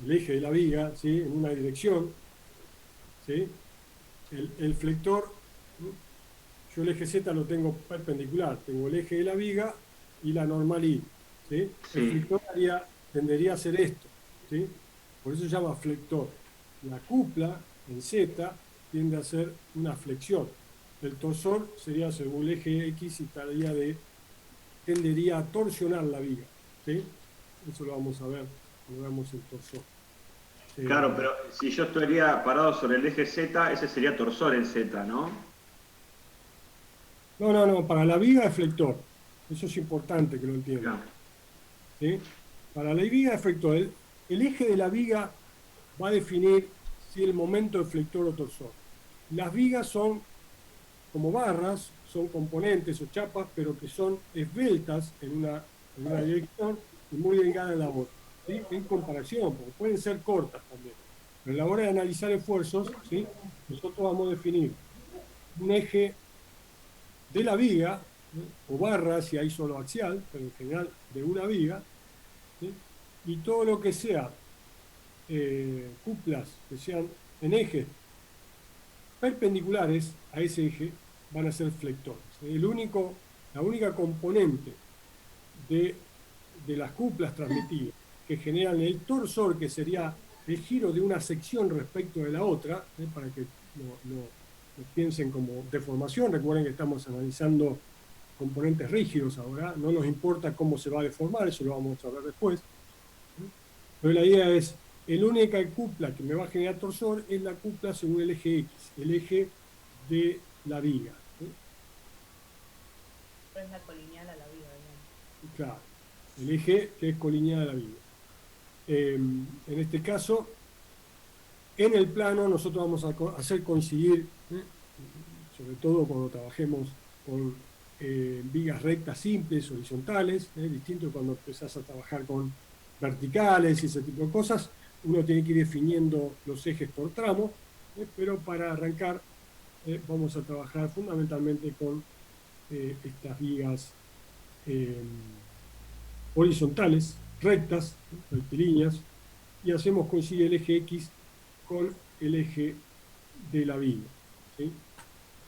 el eje de la viga, ¿sí? En una dirección, ¿sí? El flector, yo el eje Z lo tengo perpendicular, tengo el eje de la viga y la normal I, ¿sí? El Sí. flector tendería a ser esto, ¿sí? Por eso se llama flector. La cupla en Z tiende a ser una flexión. El torsor sería según el eje X y tendería a torsionar la viga, ¿sí? Eso lo vamos a ver cuando veamos el torsor. Claro, Eh, pero si yo estaría parado sobre el eje Z, ese sería torsor en Z, ¿no? no, no, no, para la viga es flector. Eso es importante que lo entiendan. Claro. ¿Sí? Para la viga de flector, el eje de la viga va a definir si el momento es flector o torsor. Las vigas son como barras, son componentes o chapas, pero que son esbeltas en una dirección y muy delgadas en la otra. ¿Sí? En comparación, porque pueden ser cortas también. Pero a la hora de analizar esfuerzos, ¿sí? Nosotros vamos a definir un eje de la viga, ¿sí? O barra si hay solo axial, pero en general de una viga, ¿sí? Y todo lo que sea cuplas que sean en ejes perpendiculares a ese eje van a ser flectores. La única componente de, de las cuplas transmitidas que generan el torsor, que sería el giro de una sección respecto de la otra, para que no piensen como deformación. Recuerden que estamos analizando componentes rígidos ahora, no nos importa cómo se va a deformar, eso lo vamos a ver después. Pero la idea es, el única cupla que me va a generar torsor es la cupla según el eje X, el eje de la viga. ¿Sí? Es la colineal a la vida, digamos. Claro, el eje que es colineal a la viga. En este caso, en el plano nosotros vamos a hacer coincidir, sobre todo cuando trabajemos con vigas rectas simples, horizontales, distinto cuando empezás a trabajar con verticales y ese tipo de cosas, uno tiene que ir definiendo los ejes por tramo, pero para arrancar vamos a trabajar fundamentalmente con estas vigas eh, horizontales, rectas, rectilíneas, y hacemos coincidir el eje X con el eje de la viga, ¿sí?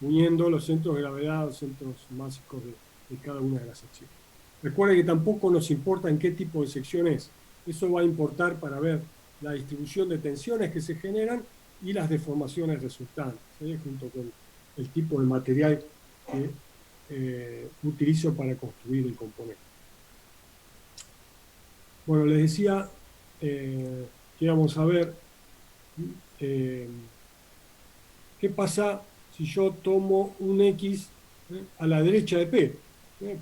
Uniendo los centros de gravedad, los centros básicos de cada una de las secciones. Recuerden que tampoco nos importa en qué tipo de sección es. Eso va a importar para ver la distribución de tensiones que se generan y las deformaciones resultantes, junto con el tipo de material que utilizo para construir el componente. Bueno, les decía que íbamos a ver eh, qué pasa si yo tomo un X a la derecha de P.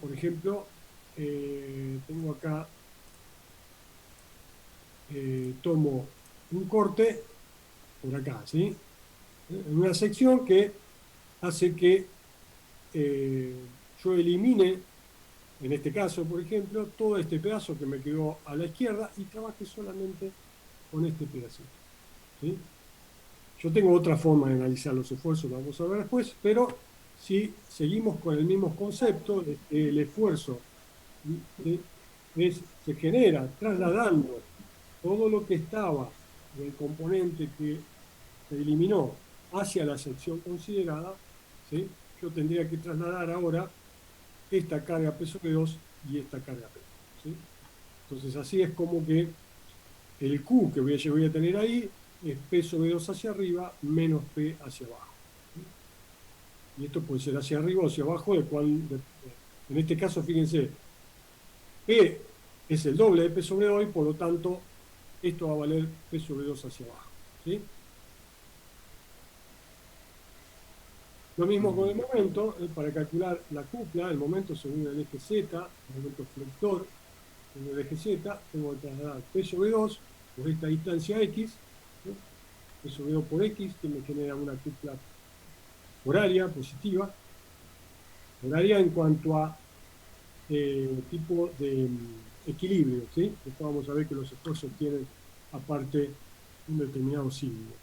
Por ejemplo, tengo acá, tomo un corte por acá, ¿sí? En una sección que hace que yo elimine, en este caso, por ejemplo, todo este pedazo que me quedó a la izquierda y trabaje solamente con este pedacito, ¿sí? Yo tengo otra forma de analizar los esfuerzos, lo vamos a ver después, pero si seguimos con el mismo concepto, el esfuerzo ¿sí? Se genera trasladando todo lo que estaba del componente que se eliminó hacia la sección considerada, ¿sí? Yo tendría que trasladar ahora esta carga peso B2 y esta carga P. ¿Sí? Entonces así es como que el Q que voy a tener ahí es peso B2 hacia arriba menos P hacia abajo. ¿Sí? Y esto puede ser hacia arriba o hacia abajo, en este caso, fíjense, P es el doble de P sobre 2 y por lo tanto esto va a valer P sobre 2 hacia abajo. ¿Sí? Lo mismo con el momento, para calcular la cupla, el momento según el eje Z, el momento flector según el eje Z, tengo que trasladar P sobre 2 por esta distancia X, ¿sí? P sobre 2 por X, que me genera una cupla horaria positiva, horaria en cuanto a tipo de equilibrio, ¿sí? Después vamos a ver que los esfuerzos tienen aparte un determinado signo.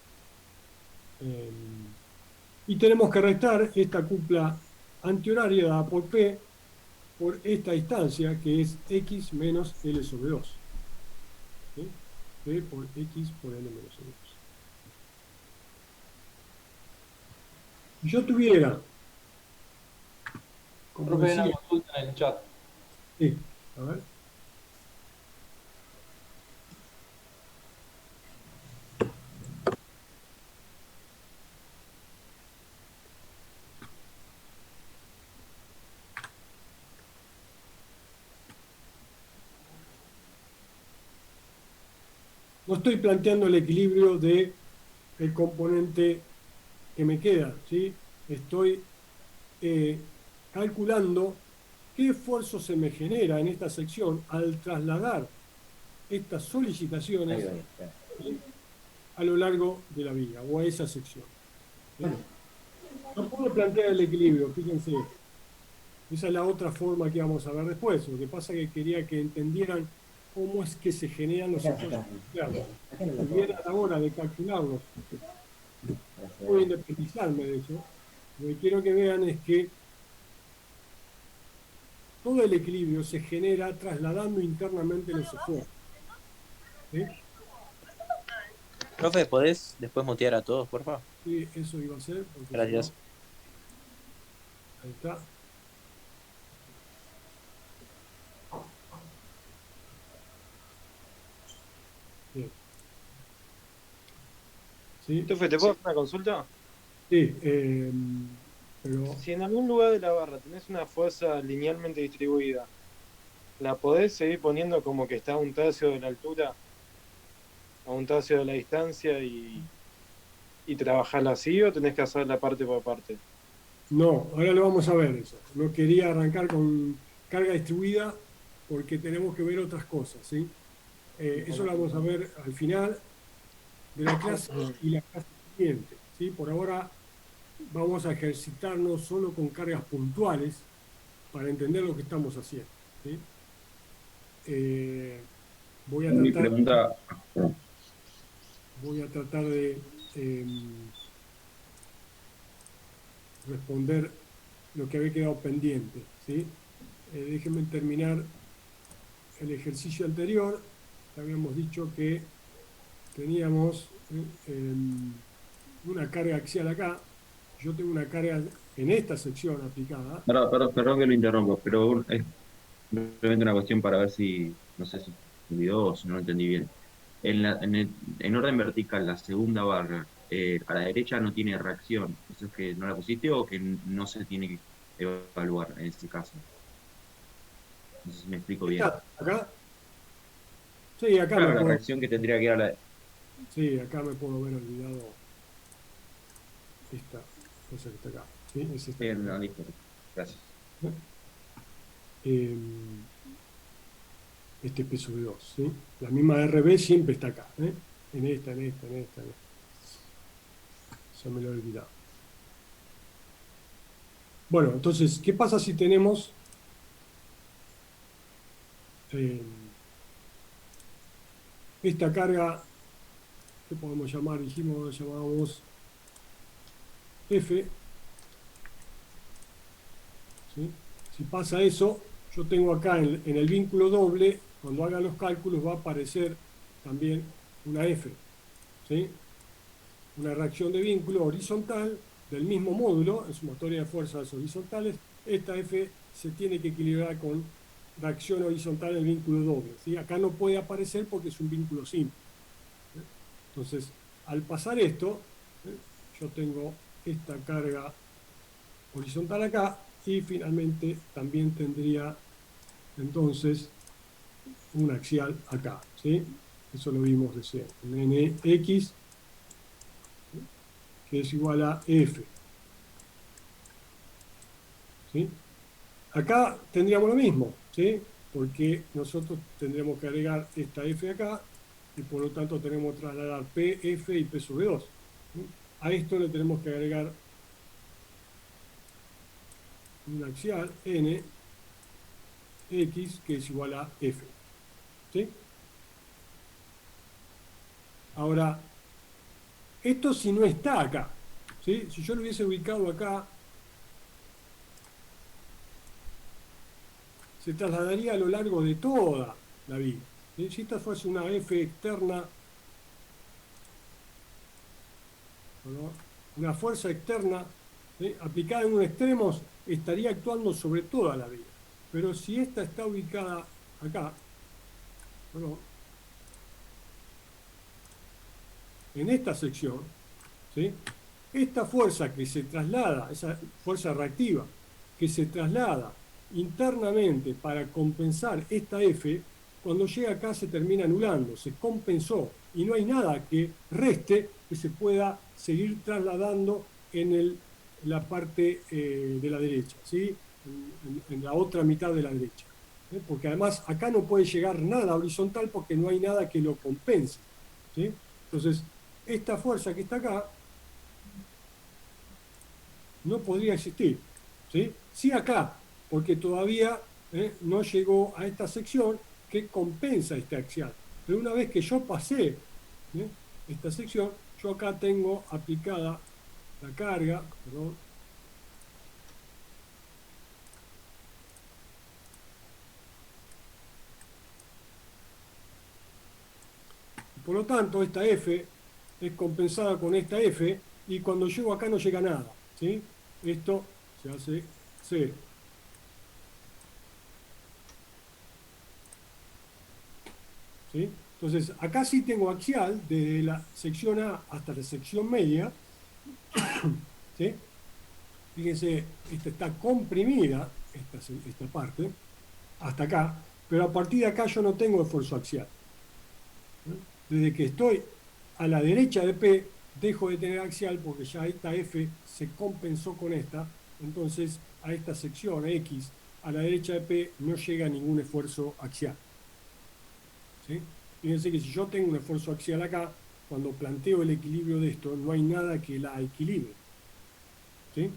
Y tenemos que restar esta cupla antihoraria dada por P por esta distancia que es X menos L sobre 2. ¿Sí? P por X por N menos 1. Si yo tuviera, como Profe, hay una decía, consulta en el chat. sí, a ver, no estoy planteando el equilibrio de el componente que me queda, ¿sí? Estoy calculando qué esfuerzo se me genera en esta sección al trasladar estas solicitaciones, ¿sí?, a lo largo de la vía o a esa sección, ¿sí? No puedo plantear el equilibrio, fíjense. Esa es la otra forma que vamos a ver después. Lo que pasa es que quería que entendieran cómo es que se generan los esfuerzos nucleares. Si bien a la hora de calcularlos puedo independizarme de eso, lo que quiero que vean es que todo el equilibrio se genera trasladando internamente los esfuerzos, ¿sí? Profe, ¿podés después mutear a todos, por favor? Y eso iba a ser, porque si Gracias. no, ahí está. Bien. ¿Sí? Tefe, ¿te puedo hacer una consulta? Sí, pero Si en algún lugar de la barra tenés una fuerza linealmente distribuida, ¿la podés seguir poniendo como que está a un tercio de la altura, a un tercio de la distancia y trabajarla así o tenés que hacerla parte por parte? no, ahora lo vamos a ver eso. No quería arrancar con carga distribuida porque tenemos que ver otras cosas, ¿sí? Eso lo vamos a ver al final de la clase y la clase siguiente, ¿sí? Por ahora vamos a ejercitarnos solo con cargas puntuales para entender lo que estamos haciendo, ¿sí? Voy a Mi tratar, pregunta, voy a tratar de responder lo que había quedado pendiente, ¿sí? Déjenme terminar el ejercicio anterior. Habíamos dicho que teníamos una carga axial acá. Yo tengo una carga en esta sección aplicada. perdón que lo interrumpo, pero es simplemente una cuestión para ver si, no sé si me olvidó o si no lo entendí bien. En orden vertical, la segunda barra, a la derecha no tiene reacción. ¿Eso es que no la pusiste o que no se tiene que evaluar en este caso? No sé si me explico bien. ¿Está acá? Sí, acá me Claro, la puedo, reacción que tendría que ir a la... sí, acá me puedo haber olvidado esta cosa que está acá. ¿Sí? Es esta Bien, cosa. no, listo. Gracias. Eh, este P sobre 2, ¿sí? La misma RB siempre está acá, ¿eh? En esta, en esta, en esta, en esta. Se me lo he olvidado. Bueno, entonces, ¿qué pasa si tenemos esta carga que podemos llamar, dijimos, llamábamos F, ¿sí? Si pasa eso, yo tengo acá en el vínculo doble, cuando haga los cálculos va a aparecer también una F, ¿sí? Una reacción de vínculo horizontal del mismo módulo, en sumatoria de fuerzas horizontales. Esta F se tiene que equilibrar con reacción horizontal del vínculo doble, ¿sí? Acá no puede aparecer porque es un vínculo simple. Entonces, al pasar esto, yo tengo esta carga horizontal acá y finalmente también tendría entonces un axial acá, ¿sí? Eso lo vimos recién, en NX, que es igual a F, ¿sí? Acá tendríamos lo mismo, ¿sí? Porque nosotros tendremos que agregar esta F acá y por lo tanto tenemos que trasladar P, F y P sobre 2. ¿Sí? A esto le tenemos que agregar un axial N X que es igual a F, ¿sí? Ahora, esto si no está acá, ¿sí? Si yo lo hubiese ubicado acá, se trasladaría a lo largo de toda la vía, Si esta fuese una F externa, ¿no? Una fuerza externa, aplicada en un extremo, estaría actuando sobre toda la vía. Pero si esta está ubicada acá, ¿no? En esta sección, ¿sí? Esta fuerza que se traslada, esa fuerza reactiva, que se traslada internamente para compensar esta F, cuando llega acá se termina anulando, se compensó, y no hay nada que reste que se pueda seguir trasladando en la parte de la derecha, ¿sí? En la otra mitad de la derecha. Porque además acá no puede llegar nada horizontal porque no hay nada que lo compense, ¿sí? Entonces, esta fuerza que está acá no podría existir, ¿sí? Sí acá, porque todavía no llegó a esta sección que compensa este axial. Pero una vez que yo pasé esta sección, yo acá tengo aplicada la carga, perdón, por lo tanto esta F es compensada con esta F y cuando llego acá no llega nada, ¿sí? Esto se hace 0. ¿Sí? Entonces, acá sí tengo axial desde la sección A hasta la sección media. ¿Sí? Fíjense, esta está comprimida, esta parte, hasta acá, pero a partir de acá yo no tengo esfuerzo axial. Desde que estoy a la derecha de P, dejo de tener axial porque ya esta F se compensó con esta, entonces a esta sección X, a la derecha de P, no llega ningún esfuerzo axial. ¿Sí? Fíjense que si yo tengo un esfuerzo axial acá, cuando planteo el equilibrio de esto, no hay nada que la equilibre. ¿Sí?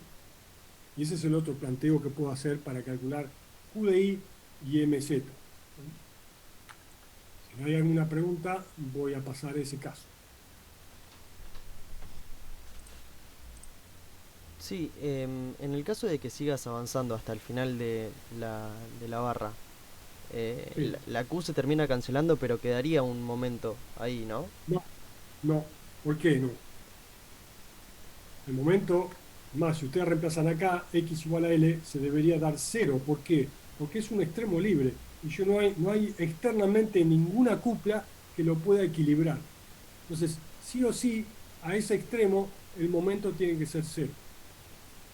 Y ese es el otro planteo que puedo hacer para calcular QDI y MZ. Si no hay alguna pregunta, voy a pasar ese caso. Sí, en el caso de que sigas avanzando hasta el final de la barra, Sí. la Q se termina cancelando, pero quedaría un momento ahí, ¿no? No, no. ¿Por qué no? El momento, más si ustedes reemplazan acá, X igual a L, se debería dar 0. ¿Por qué? Porque es un extremo libre y yo no hay externamente ninguna acupla que lo pueda equilibrar. Entonces, sí o sí, a ese extremo el momento tiene que ser 0.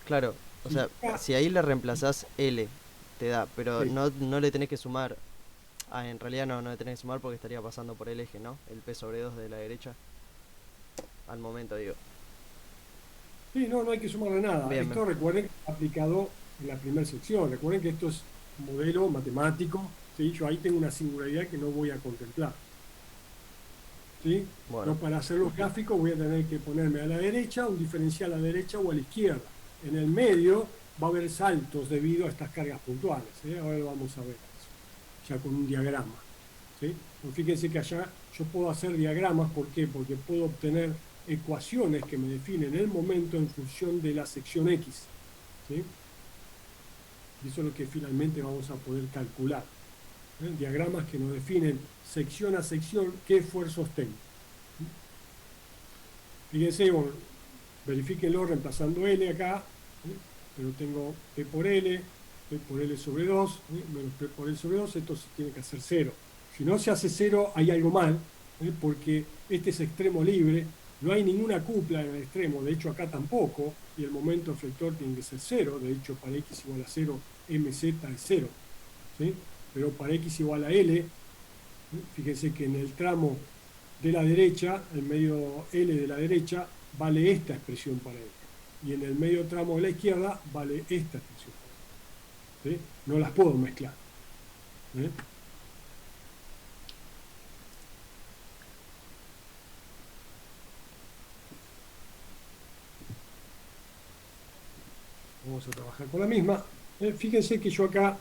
Claro, o Si sea, acá, si ahí le reemplazás L, te da, pero sí, no le tenés que sumar. Ah, en realidad no le tenés que sumar porque estaría pasando por el eje, ¿no? El P sobre 2 de la derecha. Al momento, digo. sí, no hay que sumarle nada. Bien, bien. Esto recuerden que está aplicado en la primera sección. Recuerden que esto es un modelo matemático. ¿Sí? Yo ahí tengo una singularidad que no voy a contemplar. ¿Sí? Bueno, Yo para hacer los gráficos voy a tener que ponerme a la derecha, un diferencial a la derecha o a la izquierda. En el medio va a haber saltos debido a estas cargas puntuales. Ahora lo vamos a ver eso, ya con un diagrama. ¿Sí? Pues fíjense que allá yo puedo hacer diagramas. ¿Por qué? Porque puedo obtener ecuaciones que me definen el momento en función de la sección X. ¿Sí? Y eso es lo que finalmente vamos a poder calcular. Diagramas que nos definen sección a sección qué esfuerzos tengo. Fíjense, bueno, verifíquenlo reemplazando L acá, pero tengo P por L sobre 2, menos P por L sobre 2, esto se tiene que hacer 0. Si no se hace 0, hay algo mal, porque este es extremo libre, no hay ninguna acupla en el extremo, de hecho acá tampoco, y el momento efector tiene que ser 0, de hecho para X igual a 0, MZ es 0. ¿Sí? Pero para X igual a L, fíjense que en el tramo de la derecha, el medio L de la derecha, vale esta expresión para L. Y en el medio tramo de la izquierda, vale esta expresión para L. ¿Sí? No las puedo mezclar. ¿Sí? Vamos a trabajar con la misma. Fíjense que yo acá,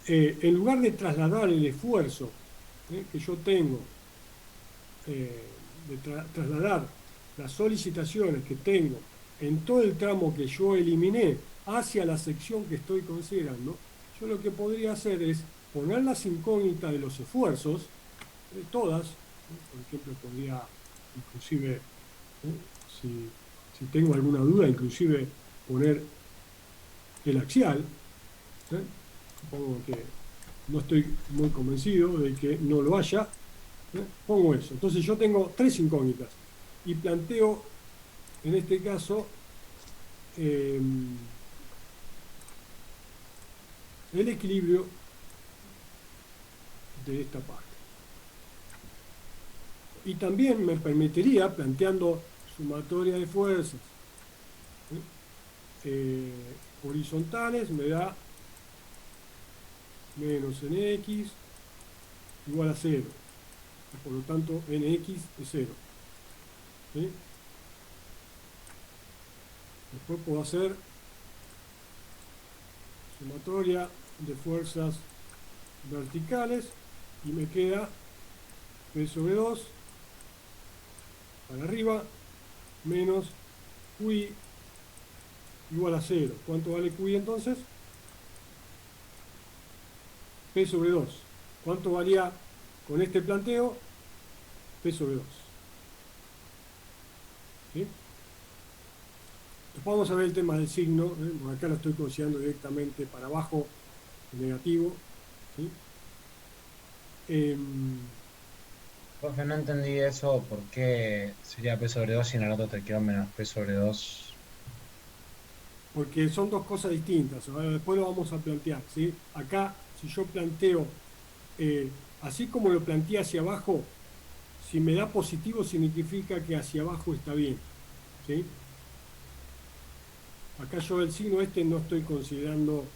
en lugar de trasladar el esfuerzo que yo tengo, de trasladar las solicitaciones que tengo en todo el tramo que yo eliminé hacia la sección que estoy considerando, yo lo que podría hacer es poner las incógnitas de los esfuerzos, todas, por ejemplo, podría inclusive, si tengo alguna duda, inclusive poner el axial. Supongo que no estoy muy convencido de que no lo haya. Pongo eso. Entonces yo tengo tres incógnitas y planteo, en este caso, el equilibrio de esta parte. Y también me permitiría, planteando sumatoria de fuerzas horizontales, me da menos nx igual a 0. Y por lo tanto, nx es 0. ¿Sí? Después puedo hacer sumatoria de fuerzas verticales y me queda P sobre 2 para arriba menos QI igual a 0. ¿Cuánto vale QI entonces? P sobre 2. ¿Cuánto valía con este planteo? P sobre 2. ¿Sí? Después vamos a ver el tema del signo. Por acá lo estoy considerando directamente para abajo, negativo. ¿Sí? Profe, no entendí eso, ¿por qué sería P sobre 2 y en el otro te quedó menos P sobre 2? Porque son dos cosas distintas. Después lo vamos a plantear, ¿sí? Acá, si yo planteo, así como lo planteé hacia abajo, si me da positivo significa que hacia abajo está bien, ¿sí? Acá yo el signo este no estoy considerando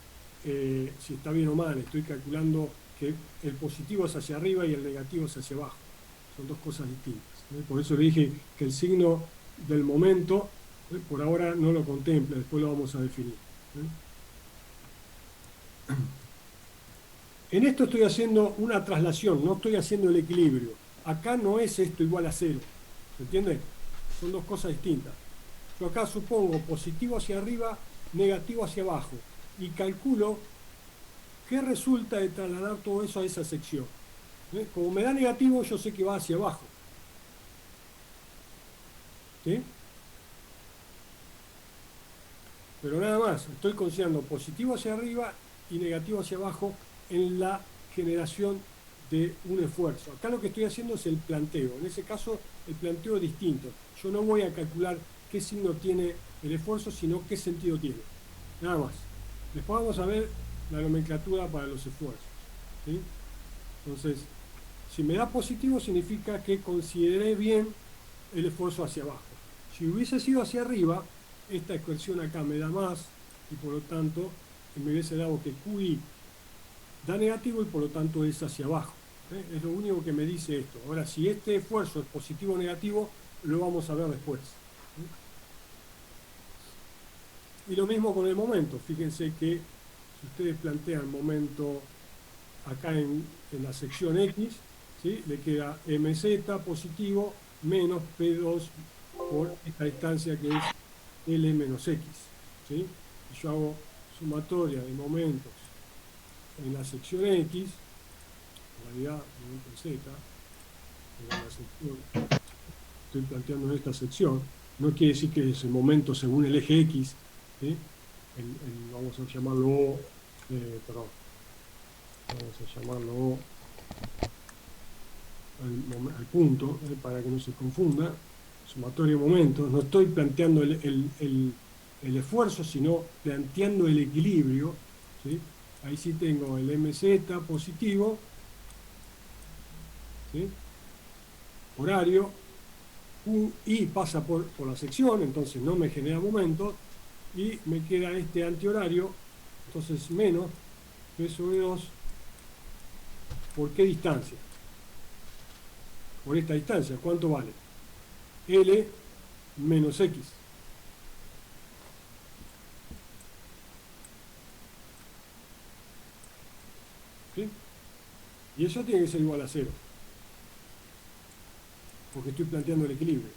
si está bien o mal, estoy calculando que el positivo es hacia arriba y el negativo es hacia abajo. Son dos cosas distintas. Por eso le dije que el signo del momento, por ahora no lo contempla, después lo vamos a definir. En esto estoy haciendo una traslación, no estoy haciendo el equilibrio. Acá no es esto igual a 0. ¿Se entiende? Son dos cosas distintas. Yo acá supongo positivo hacia arriba, negativo hacia abajo. Y calculo qué resulta de trasladar todo eso a esa sección. Como me da negativo, yo sé que va hacia abajo. ¿Sí? Pero nada más, estoy considerando positivo hacia arriba y negativo hacia abajo en la generación de un esfuerzo. Acá lo que estoy haciendo es el planteo. En ese caso, el planteo es distinto. Yo no voy a calcular qué signo tiene el esfuerzo, sino qué sentido tiene. Nada más. Después vamos a ver la nomenclatura para los esfuerzos. ¿Sí? Entonces, si me da positivo significa que consideré bien el esfuerzo hacia abajo. Si hubiese sido hacia arriba, esta expresión acá me da más y por lo tanto me hubiese dado que QI da negativo y por lo tanto es hacia abajo. Es lo único que me dice esto. Ahora, si este esfuerzo es positivo o negativo, lo vamos a ver después. Y lo mismo con el momento. Fíjense que si ustedes plantean momento acá en la sección X, ¿sí? Le queda mz positivo menos P2 por esta distancia que es L menos X. ¿Sí? Y yo hago sumatoria de momentos en la sección X, en realidad momento Z, en la sección, estoy planteando en esta sección, no quiere decir que es el momento según el eje X, ¿sí? Vamos a llamarlo perdón, vamos a llamarlo al punto, para que no se confunda, sumatoria de momentos. No estoy planteando el esfuerzo, sino planteando el equilibrio, ¿sí? Ahí sí tengo el mz positivo, ¿sí? Horario, QI pasa por la sección, entonces no me genera momento, y me queda este antihorario, entonces menos P sobre 2, ¿por qué distancia? Por esta distancia, ¿cuánto vale? L menos X. ¿Sí? Y eso tiene que ser igual a 0. Porque estoy planteando el equilibrio.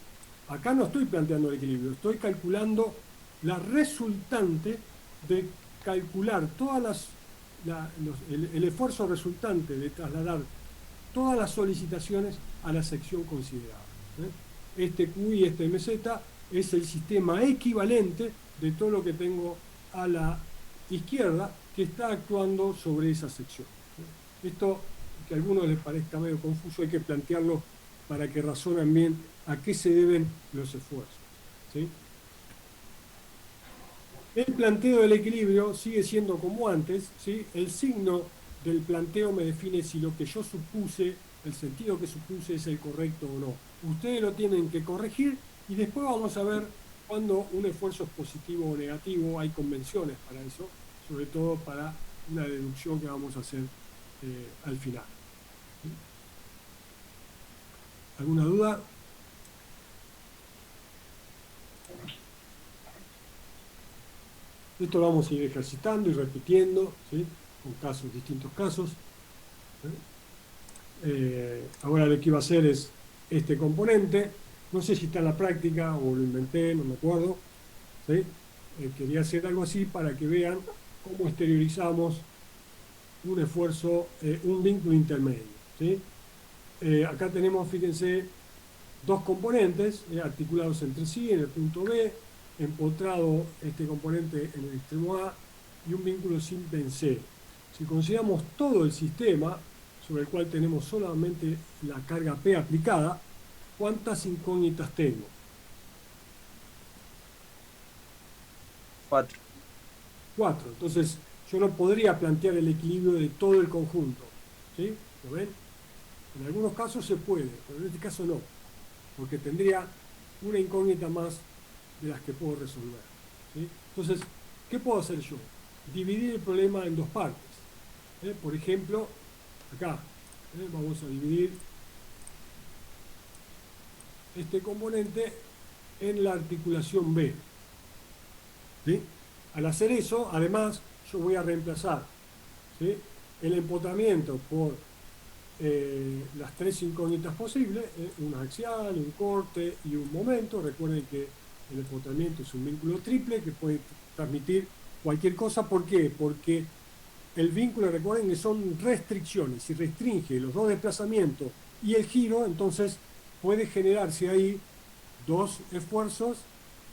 Acá no estoy planteando el equilibrio, estoy calculando la resultante de calcular todas el esfuerzo resultante de trasladar todas las solicitaciones a la sección considerada. Este QI y este MZ es el sistema equivalente de todo lo que tengo a la izquierda que está actuando sobre esa sección. Esto, que a algunos les parezca medio confuso, hay que plantearlo para que razonen bien a qué se deben los esfuerzos. ¿Sí? El planteo del equilibrio sigue siendo como antes, ¿sí? El signo del planteo me define si lo que yo supuse, el sentido que supuse es el correcto o no. Ustedes lo tienen que corregir y después vamos a ver cuando un esfuerzo es positivo o negativo. Hay convenciones para eso, sobre todo para una deducción que vamos a hacer al final. ¿Sí? ¿Alguna duda? Esto lo vamos a ir ejercitando y repitiendo, ¿sí? Con casos, distintos casos. Ahora lo que iba a hacer es este componente. No sé si está en la práctica o lo inventé, no me acuerdo. ¿Sí? Quería hacer algo así para que vean cómo exteriorizamos un esfuerzo, un vínculo intermedio. ¿Sí? Acá tenemos, fíjense, dos componentes articulados entre sí en el punto B, empotrado este componente en el extremo A y un vínculo simple en C. Si consideramos todo el sistema sobre el cual tenemos solamente la carga P aplicada, ¿cuántas incógnitas tengo? 4. 4. Entonces yo no podría plantear el equilibrio de todo el conjunto. ¿Sí? ¿Lo ven? En algunos casos se puede, pero en este caso no, porque tendría una incógnita más de las que puedo resolver. ¿Sí? Entonces, ¿qué puedo hacer yo? Dividir el problema en dos partes. Por ejemplo, acá vamos a dividir este componente en la articulación B. ¿Sí? Al hacer eso, además, yo voy a reemplazar, ¿sí?, el empotramiento por las tres incógnitas posibles, una axial, un corte y un momento. Recuerden que el empotramiento es un vínculo triple que puede transmitir cualquier cosa. ¿Por qué? Porque el vínculo, recuerden que son restricciones. Si restringe los dos desplazamientos y el giro, entonces puede generarse ahí dos esfuerzos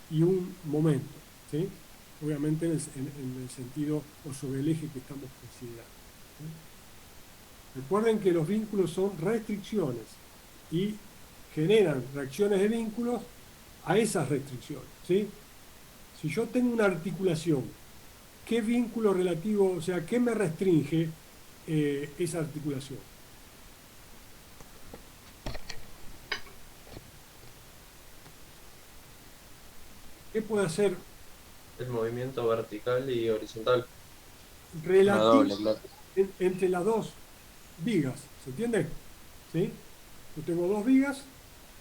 y un momento. ¿Sí? Obviamente en el sentido o sobre el eje que estamos considerando. ¿Sí? Recuerden que los vínculos son restricciones y generan reacciones de vínculos a esas restricciones. ¿Sí? Si yo tengo una articulación, ¿qué vínculo relativo, o sea, qué me restringe esa articulación? ¿Qué puede hacer El movimiento vertical y horizontal. relativo doble, claro. entre las dos vigas? ¿Se entiende? ¿Sí? Yo tengo dos vigas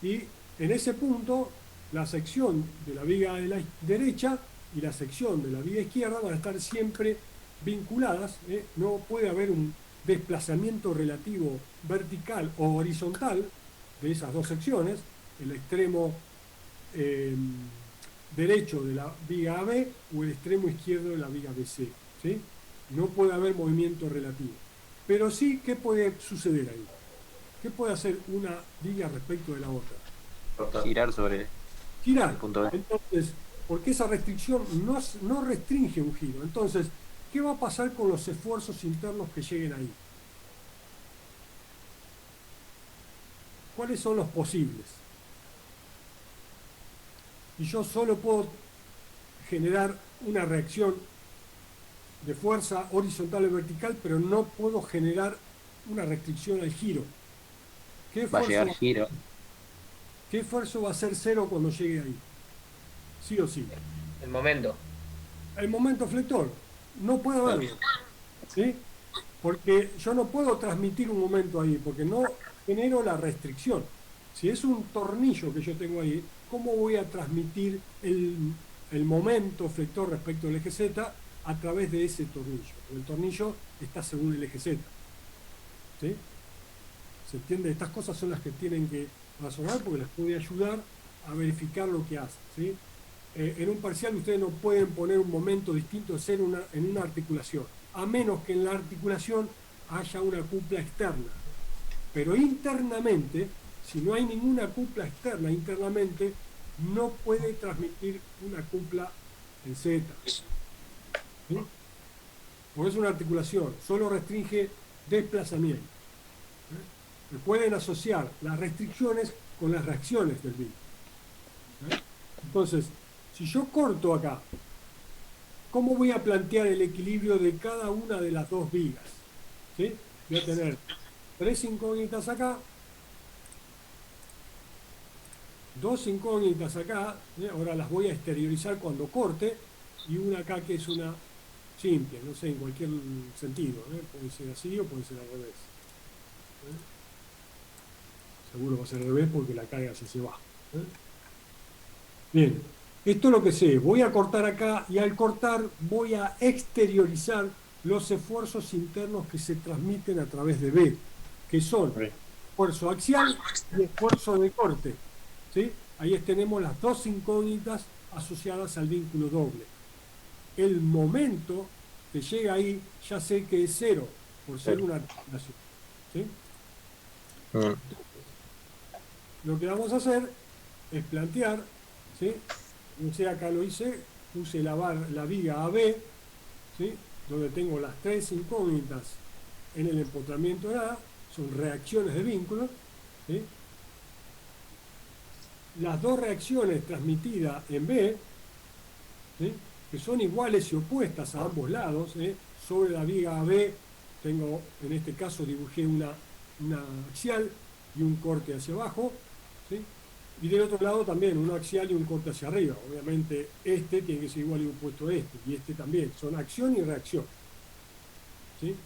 y en ese punto la sección de la viga de la derecha y la sección de la viga izquierda van a estar siempre vinculadas. No puede haber un desplazamiento relativo vertical o horizontal de esas dos secciones, el extremo derecho de la viga AB o el extremo izquierdo de la viga BC. ¿Sí? No puede haber movimiento relativo. Pero sí, ¿qué puede suceder ahí? ¿Qué puede hacer una viga respecto de la otra? Girar sobre Girar. el punto B. Entonces, porque esa restricción no restringe un giro. Entonces, ¿qué va a pasar con los esfuerzos internos que lleguen ahí? ¿Cuáles son los posibles? Y yo solo puedo generar una reacción de fuerza horizontal o vertical, pero no puedo generar una restricción al giro. Va a llegar giro. ¿Qué esfuerzo va a ser cero cuando llegue ahí? Sí o sí. El momento. El momento flector. No puede haberlo. ¿Sí? Porque yo no puedo transmitir un momento ahí, porque no genero la restricción. Si es un tornillo que yo tengo ahí, ¿cómo voy a transmitir el momento flector respecto al eje Z a través de ese tornillo? El tornillo está según el eje Z. ¿Sí? ¿Se entiende? Estas cosas son las que tienen que razonar porque les puede ayudar a verificar lo que hacen. ¿Sí? En un parcial ustedes no pueden poner un momento distinto de ser en una articulación, a menos que en la articulación haya una cupla externa. Pero internamente, si no hay ninguna cupla externa internamente, no puede transmitir una cupla en Z. ¿Sí? Porque es una articulación, solo restringe desplazamiento. ¿Eh? Pueden asociar las restricciones con las reacciones del vínculo. ¿Eh? Entonces, si yo corto acá, ¿cómo voy a plantear el equilibrio de cada una de las dos vigas? ¿Sí? Voy a tener 3 incógnitas acá, 2 incógnitas acá, ahora las voy a exteriorizar cuando corte, y una acá que es una simple, no sé, en cualquier sentido, puede ser así o puede ser al revés. Seguro va a ser al revés porque la carga se va. Bien, esto es lo que sé, voy a cortar acá y al cortar voy a exteriorizar los esfuerzos internos que se transmiten a través de B, que son esfuerzo axial y esfuerzo de corte. ¿Sí? Ahí tenemos las dos incógnitas asociadas al vínculo doble. El momento que llega ahí ya sé que es 0, por ser una articulación. ¿Sí? Lo que vamos a hacer es plantear, ¿sí? No sé, acá lo hice, puse la viga AB, ¿sí? Donde tengo las 3 incógnitas en el empotramiento de A, son reacciones de vínculo, ¿sí? Las dos reacciones transmitidas en B, ¿sí? Que son iguales y opuestas a ambos lados, ¿sí? Sobre la viga AB tengo, en este caso dibujé una axial y un corte hacia abajo, ¿sí? Y del otro lado también un axial y un corte hacia arriba. Obviamente este tiene que ser igual y opuesto a este, y este también, son acción y reacción, ¿sí?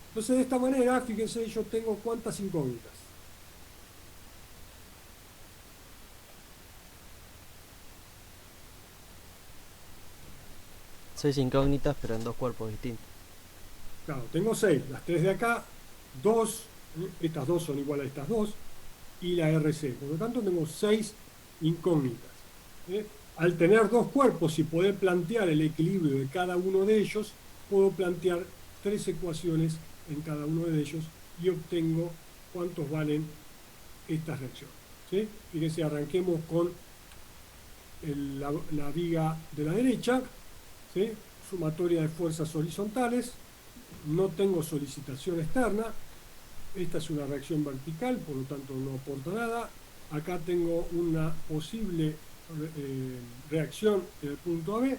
Entonces de esta manera, fíjense, yo tengo cuántas incógnitas. 6 incógnitas, pero en 2 cuerpos distintos. Claro, tengo 6, las 3 de acá, 2, estas 2 son iguales a estas 2, y la RC. Por lo tanto, tengo 6 incógnitas. Al tener 2 cuerpos y poder plantear el equilibrio de cada uno de ellos, puedo plantear 3 ecuaciones en cada uno de ellos y obtengo cuántos valen estas reacciones. ¿Sí? Fíjense, arranquemos con la viga de la derecha, ¿sí? Sumatoria de fuerzas horizontales, no tengo solicitación externa, esta es una reacción vertical, por lo tanto no aporta nada. Acá tengo una posible reacción en el punto AB,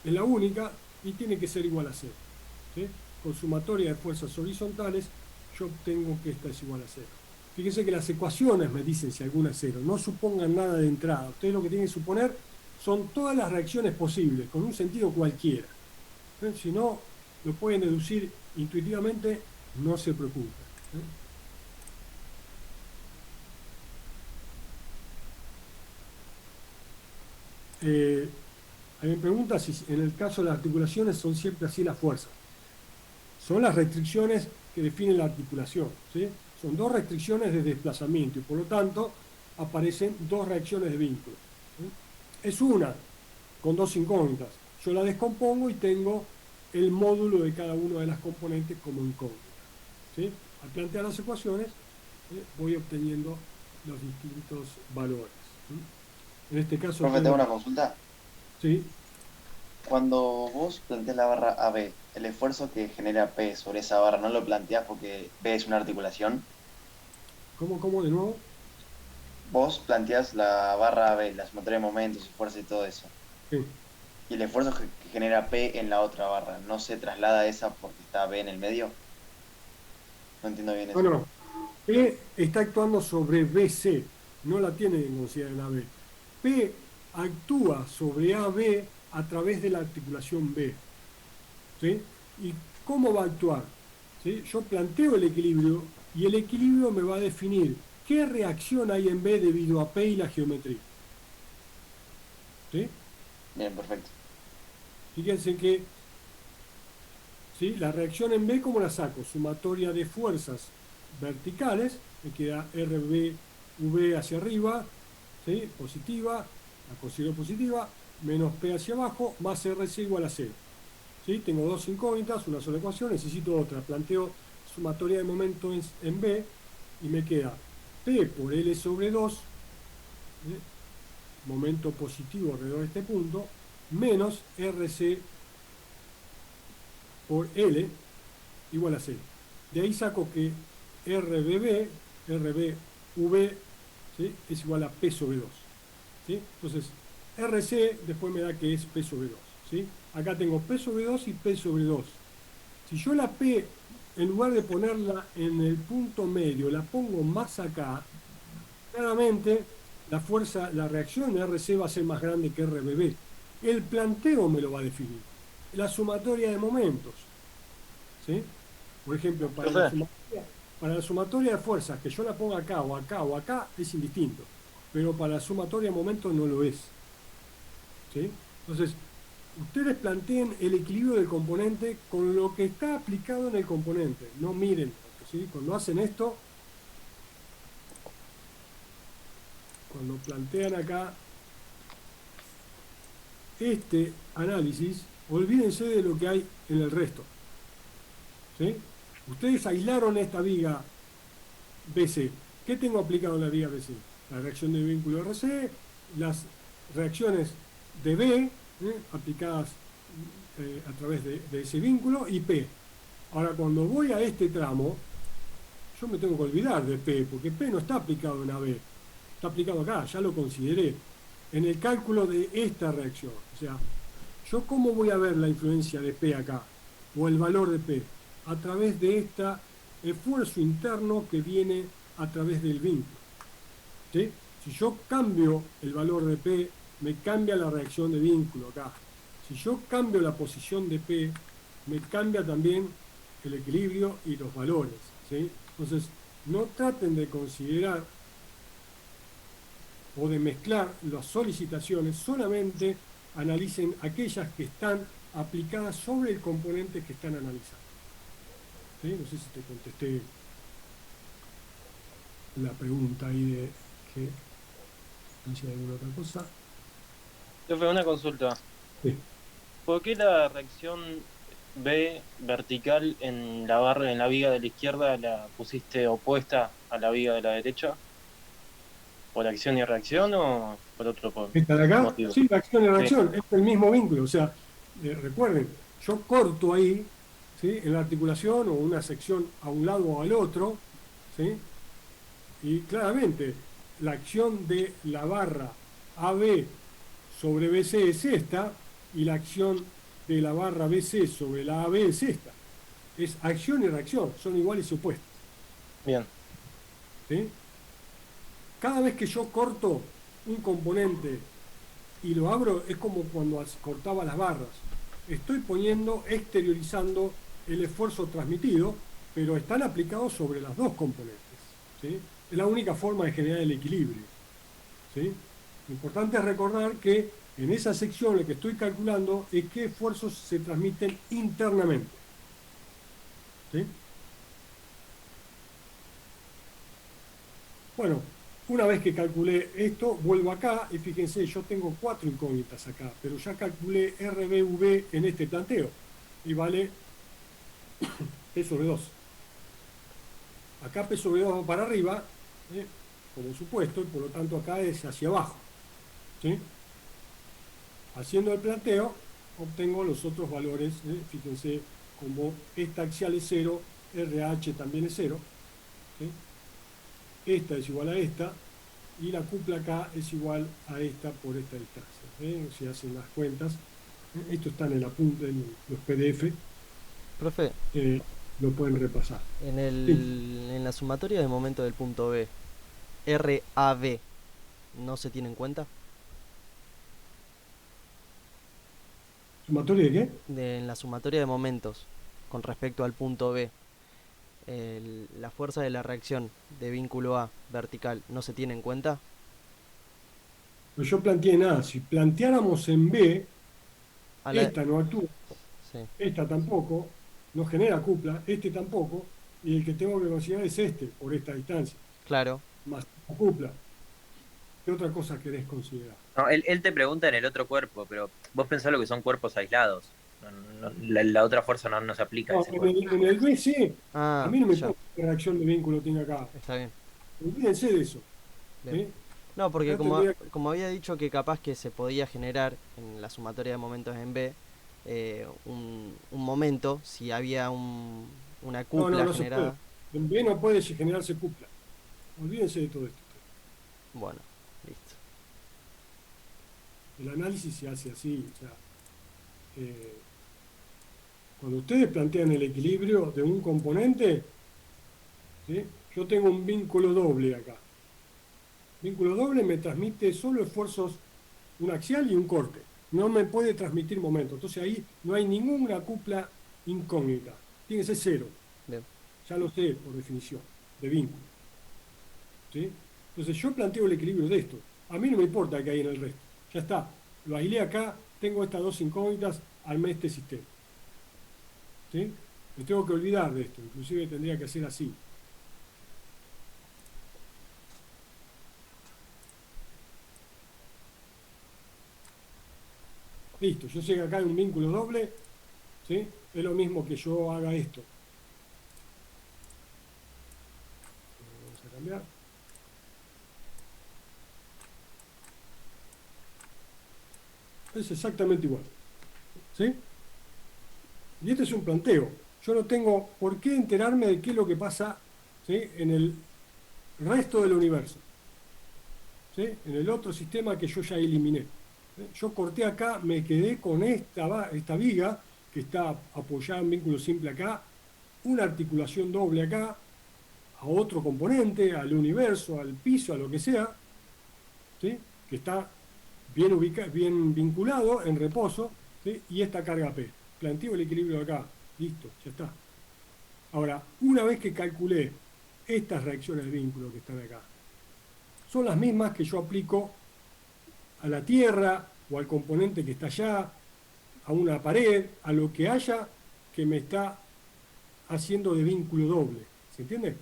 es la única y tiene que ser igual a 0. ¿Sí? Con sumatoria de fuerzas horizontales yo obtengo que esta es igual a 0. Fíjense que las ecuaciones me dicen si alguna es 0, no supongan nada de entrada. Ustedes lo que tienen que suponer son todas las reacciones posibles, con un sentido cualquiera. Si no, lo pueden deducir intuitivamente, no se preocupen. Me pregunta si en el caso de las articulaciones son siempre así las fuerzas. Son las restricciones que definen la articulación, ¿sí? Son 2 restricciones de desplazamiento y por lo tanto aparecen 2 reacciones de vínculo. ¿Sí? Es una con 2 incógnitas. Yo la descompongo y tengo el módulo de cada una de las componentes como incógnita. ¿Sí? Al plantear las ecuaciones voy obteniendo los distintos valores. ¿Sí? En este caso... Profe, tengo una consulta. Sí. Cuando vos planteas la barra AB, el esfuerzo que genera P sobre esa barra, ¿no lo planteás porque B es una articulación? ¿Cómo de nuevo? Vos planteás la barra AB, la sumatoria de momentos, fuerza y todo eso. Sí. Y el esfuerzo que genera P en la otra barra, ¿no se traslada a esa porque está B en el medio? No entiendo bien eso. Bueno, P está actuando sobre BC, no la tiene en consideración en AB. P actúa sobre AB a través de la articulación B. ¿Sí? ¿Y cómo va a actuar? ¿Sí? Yo planteo el equilibrio y el equilibrio me va a definir qué reacción hay en B debido a P y la geometría. ¿Sí? Bien, perfecto. Fíjense que ¿sí? La reacción en B, ¿cómo la saco? Sumatoria de fuerzas verticales, me queda RBV hacia arriba, ¿sí? Positiva, la considero positiva, menos P hacia abajo, más RC igual a 0. ¿Sí? Tengo 2 incógnitas, una sola ecuación, necesito otra. Planteo sumatoria de momentos en B, y me queda P por L sobre 2, momento positivo alrededor de este punto, menos RC por L igual a 0. De ahí saco que RBV, ¿sí?, es igual a P sobre 2. ¿Sí? Entonces, RC después me da que es P sobre 2. ¿Sí? Acá tengo P sobre 2 y P sobre 2. Si yo la P, en lugar de ponerla en el punto medio, la pongo más acá, claramente la fuerza, la reacción de RC va a ser más grande que RBB. El planteo me lo va a definir. La sumatoria de momentos. ¿Sí? Por ejemplo, para la sumatoria de fuerzas, que yo la ponga acá o acá o acá, es indistinto. Pero para la sumatoria de momentos no lo es. ¿Sí? Entonces, ustedes planteen el equilibrio del componente con lo que está aplicado en el componente. No miren, ¿sí? Cuando hacen esto, cuando plantean acá este análisis, olvídense de lo que hay en el resto. ¿Sí? Ustedes aislaron esta viga BC. ¿Qué tengo aplicado en la viga BC? La reacción de vínculo RC, las reacciones de B, aplicadas a través de ese vínculo, y P. Ahora, cuando voy a este tramo, yo me tengo que olvidar de P, porque P no está aplicado en AB, está aplicado acá, ya lo consideré, en el cálculo de esta reacción. O sea, ¿yo cómo voy a ver la influencia de P acá, o el valor de P? A través de este esfuerzo interno que viene a través del vínculo. ¿Sí? Si yo cambio el valor de P, me cambia la reacción de vínculo acá. Si yo cambio la posición de P, me cambia también el equilibrio y los valores. ¿Sí? Entonces, no traten de considerar o de mezclar las solicitaciones, solamente analicen aquellas que están aplicadas sobre el componente que están analizando. ¿Sí? No sé si te contesté la pregunta ahí de que no sé, alguna otra cosa. Jefe, una consulta. Sí. ¿Por qué la reacción B vertical en la barra, en la viga de la izquierda, la pusiste opuesta a la viga de la derecha? ¿Por acción y reacción o por otro ¿Esta de acá? motivo? Sí, la acción y reacción, sí. Es el mismo vínculo. O sea, recuerden, yo corto ahí, ¿sí?, en la articulación o una sección a un lado o al otro, ¿sí? Y claramente la acción de la barra AB sobre BC es esta, y la acción de la barra BC sobre la AB es esta. Es acción y reacción, son iguales y opuestas. Bien. ¿Sí? Cada vez que yo corto un componente y lo abro, es como cuando cortaba las barras. Estoy poniendo, exteriorizando el esfuerzo transmitido, pero están aplicados sobre las dos componentes. ¿Sí? Es la única forma de generar el equilibrio. ¿Sí? Lo importante es recordar que en esa sección lo que estoy calculando es qué esfuerzos se transmiten internamente. ¿Sí? Bueno, una vez que calculé esto, vuelvo acá y fíjense, yo tengo 4 incógnitas acá, pero ya calculé RBV en este planteo y vale P sobre 2. Acá P sobre 2 va para arriba, como supuesto, y por lo tanto acá es hacia abajo. ¿Sí? Haciendo el planteo, obtengo los otros valores, fíjense, como esta axial es 0, RH también es 0, ¿sí? Esta es igual a esta, y la cupla acá es igual a esta por esta distancia. Si hacen las cuentas, esto está en el apunte, en los PDF. Profe, lo pueden repasar. En la sumatoria de momento del punto B, RAB, ¿no se tiene en cuenta? ¿Sumatoria de qué? En la sumatoria de momentos con respecto al punto B, la fuerza de la reacción de vínculo A vertical, ¿no se tiene en cuenta? Pues yo planteé nada. Si planteáramos en B, esta no actúa, sí. Esta tampoco, no genera cupla, este tampoco, y el que tengo que considerar es este, por esta distancia. Claro. Más la cupla. ¿Qué otra cosa querés considerar? No, él te pregunta en el otro cuerpo, pero vos pensás lo que son cuerpos aislados. La otra fuerza no se aplica a No, ese juego. en el B sí. A Ah, mí no me ya, importa qué reacción de vínculo tiene acá. está bien. Olvídense de eso. Bien. ¿Sí? No, porque Ya tendría que- como había dicho que capaz que se podía generar en la sumatoria de momentos en B un momento, si había una No, cupla no se puede. generada. En B no puede generarse cupla. Olvídense de todo esto. Bueno, listo. El análisis se hace así. O sea, cuando ustedes plantean el equilibrio de un componente, ¿sí? Yo tengo un vínculo doble acá. Vínculo doble me transmite solo esfuerzos, un axial y un corte. No me puede transmitir momento. Entonces ahí no hay ninguna cupla incógnita. Tiene que ser cero. Bien. Ya lo sé por definición, de vínculo. ¿Sí? Entonces yo planteo el equilibrio de esto. A mí no me importa que hay en el resto. Ya está. Lo aislé acá, tengo estas dos incógnitas, armé este sistema. ¿Sí? Me tengo que olvidar de esto. Inclusive tendría que hacer así. Listo, yo sé que acá hay un vínculo doble, ¿sí? Es lo mismo que yo haga esto. Vamos a cambiar. Es exactamente igual. ¿Sí? Y este es un planteo. Yo no tengo por qué enterarme de qué es lo que pasa, ¿sí? En el resto del universo. ¿Sí? En el otro sistema que yo ya eliminé. Yo corté acá, me quedé con esta viga que está apoyada en vínculo simple acá, una articulación doble acá, a otro componente, al universo, al piso, a lo que sea, ¿sí? Que está bien vinculado, en reposo, ¿sí? Y esta carga P. Planteo el equilibrio de acá, listo, ya está. Ahora, una vez que calculé estas reacciones de vínculo que están acá, son las mismas que yo aplico a la Tierra o al componente que está allá, a una pared, a lo que haya que me está haciendo de vínculo doble. ¿Se entiende?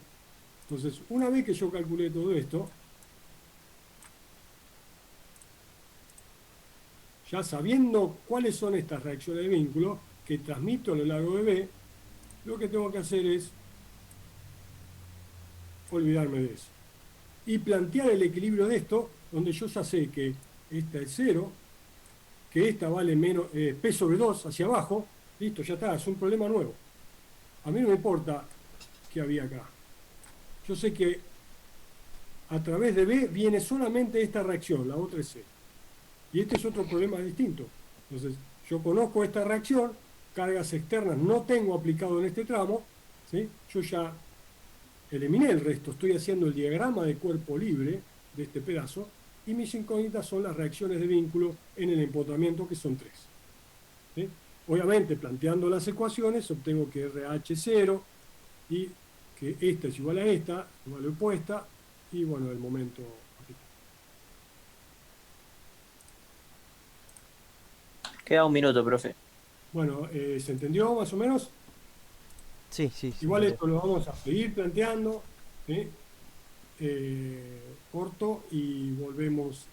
Entonces, una vez que yo calculé todo esto, ya sabiendo cuáles son estas reacciones de vínculo que transmito a lo largo de B, lo que tengo que hacer es olvidarme de eso. Y plantear el equilibrio de esto, donde yo ya sé que esta es 0, que esta vale menos P sobre 2 hacia abajo, listo, ya está, es un problema nuevo. A mí no me importa qué había acá. Yo sé que a través de B viene solamente esta reacción, la otra es C. Y este es otro problema distinto. Entonces, yo conozco esta reacción, cargas externas no tengo aplicado en este tramo, ¿sí? Yo ya eliminé el resto, estoy haciendo el diagrama de cuerpo libre de este pedazo, y mis incógnitas son las reacciones de vínculo en el empotramiento, que son 3. ¿Sí? Obviamente, planteando las ecuaciones, obtengo que RH0 y que esta es igual a esta, igual a opuesta, y bueno, el momento aplicado. Queda un minuto, profe. Bueno, ¿se entendió más o menos? Sí, sí, sí. Igual esto lo vamos a seguir planteando, ¿sí? Corto, y volvemos